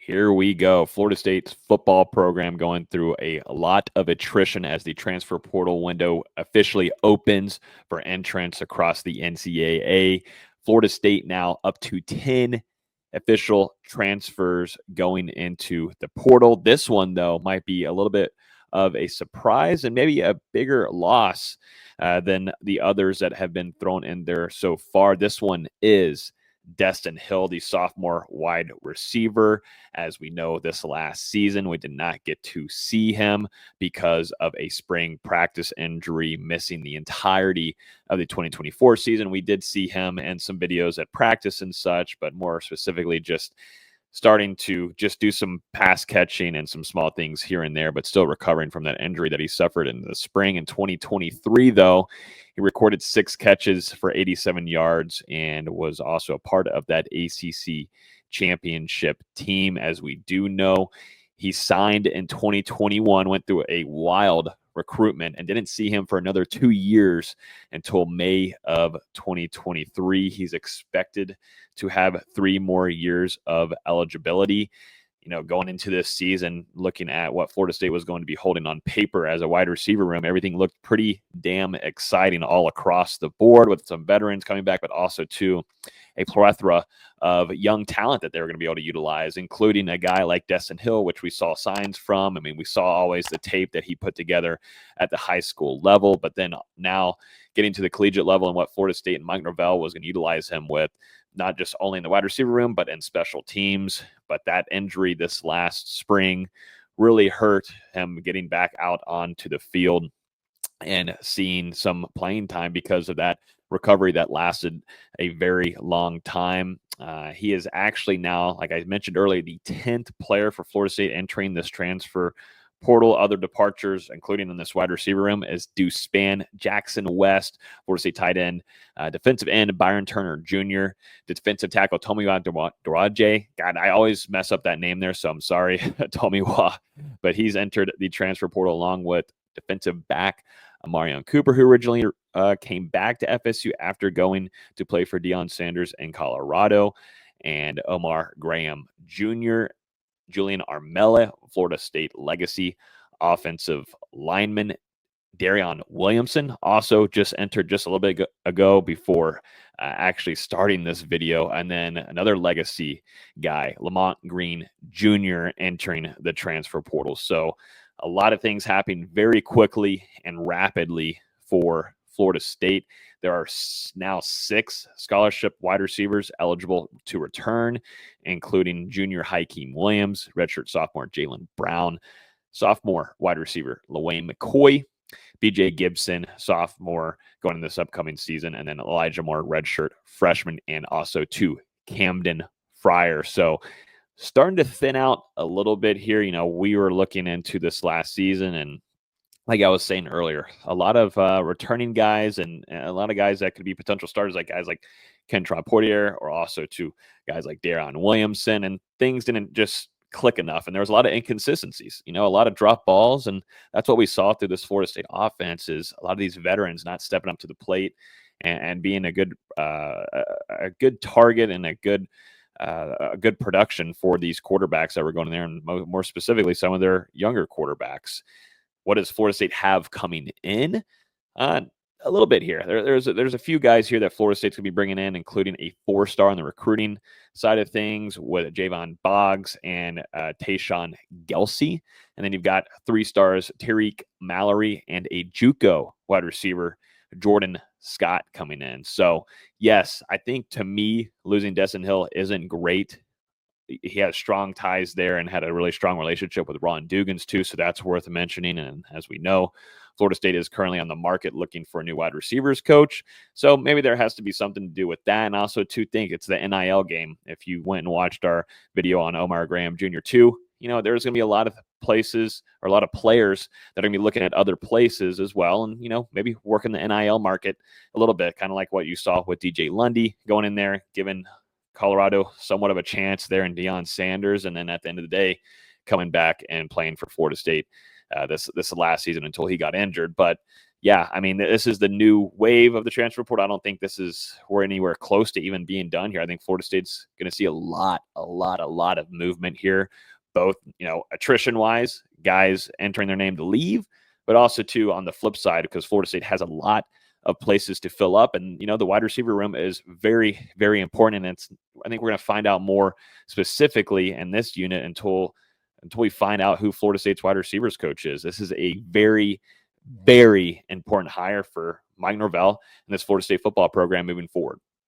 Here we go. Florida State's football program going through a lot of attrition as the transfer portal window officially opens for entrants across the NCAA. Florida State now up to 10 official transfers going into the portal. This one, though, might be a little bit of a surprise and maybe a bigger loss than the others that have been thrown in there so far. This one is Destin Hill, the sophomore wide receiver. As we know, this last season, we did not get to see him because of a spring practice injury, missing the entirety of the 2024 season. We did see him in some videos at practice and such, but more specifically, just starting to just do some pass catching and some small things here and there, but still recovering from that injury that he suffered in the spring. In 2023, though, he recorded 6 catches for 87 yards and was also a part of that ACC championship team. As we do know, he signed in 2021, went through a wild recruitment and didn't see him for another 2 years until May of 2023. He's expected to have 3 more years of eligibility. Going into this season, looking at what Florida State was going to be holding on paper as a wide receiver room, everything looked pretty damn exciting all across the board, with some veterans coming back, but also too a plethora of young talent that they were going to be able to utilize, including a guy like Destin Hill, which we saw signs from. I mean, we saw always the tape that he put together at the high school level, but then now getting to the collegiate level and what Florida State and Mike Norvell was going to utilize him with, not just only in the wide receiver room, but in special teams. But that injury this last spring really hurt him getting back out onto the field and seeing some playing time because of that recovery that lasted a very long time. He is actually now, like I mentioned earlier, the 10th player for Florida State entering this transfer portal. Other departures, including in this wide receiver room, is Deuce Spann, Jackson West, Florida State tight end, defensive end Byron Turner Jr., defensive tackle Tomiwa Doraje. God, I always mess up that name there, so I'm sorry, Tomiwa. But he's entered the transfer portal along with defensive back Marion Cooper, who originally came back to FSU after going to play for Deion Sanders in Colorado, and Omar Graham Jr., Julian Armella, Florida State legacy offensive lineman. Darion Williamson also just entered just a little bit ago before actually starting this video. And then another legacy guy, Lamont Green Jr., entering the transfer portal. So a lot of things happening very quickly and rapidly for Florida State. There are now 6 scholarship wide receivers eligible to return, including junior Hakeem Williams, redshirt sophomore Jalen Brown, sophomore wide receiver LaWayne McCoy, BJ Gibson, sophomore going in this upcoming season, and then Elijah Moore, redshirt freshman, and also 2 Camden Fryer. So starting to thin out a little bit here. We were looking into this last season, and like I was saying earlier, a lot of returning guys and a lot of guys that could be potential starters, like guys like Kentrell Portier, or also to guys like Darion Williamson, and things didn't just click enough. And there was a lot of inconsistencies, a lot of drop balls. And that's what we saw through this Florida State offense, is a lot of these veterans not stepping up to the plate and being a good target and a good production for these quarterbacks that were going in there, and more specifically, some of their younger quarterbacks. What does Florida State have coming in? A little bit here. There's a few guys here that Florida State's going to be bringing in, including a 4-star on the recruiting side of things with Javon Boggs and Tayshawn Gelsey. And then you've got 3 stars, Tariq Mallory, and a JUCO wide receiver, Jordan Scott, coming in. So, yes, I think to me, losing Destin Hill isn't great. He has strong ties there and had a really strong relationship with Ron Dugans too, so that's worth mentioning. And as we know, Florida State is currently on the market looking for a new wide receivers coach, so maybe there has to be something to do with that. And also to think it's the NIL game. If you went and watched our video on Omar Graham Jr. too, there's going to be a lot of places or a lot of players that are going to be looking at other places as well, and maybe working the NIL market a little bit, kind of like what you saw with DJ Lundy going in there, giving Colorado somewhat of a chance there in Deion Sanders, and then at the end of the day coming back and playing for Florida State this last season until he got injured. But yeah, I mean, this is the new wave of the transfer portal. I don't think we're anywhere close to even being done here. I think Florida State's going to see a lot of movement here, both, attrition wise, guys entering their name to leave, but also too on the flip side, because Florida State has a lot of places to fill up. And, the wide receiver room is very, very important. And I think we're going to find out more specifically in this unit until we find out who Florida State's wide receivers coach is. This is a very, very important hire for Mike Norvell and this Florida State football program moving forward.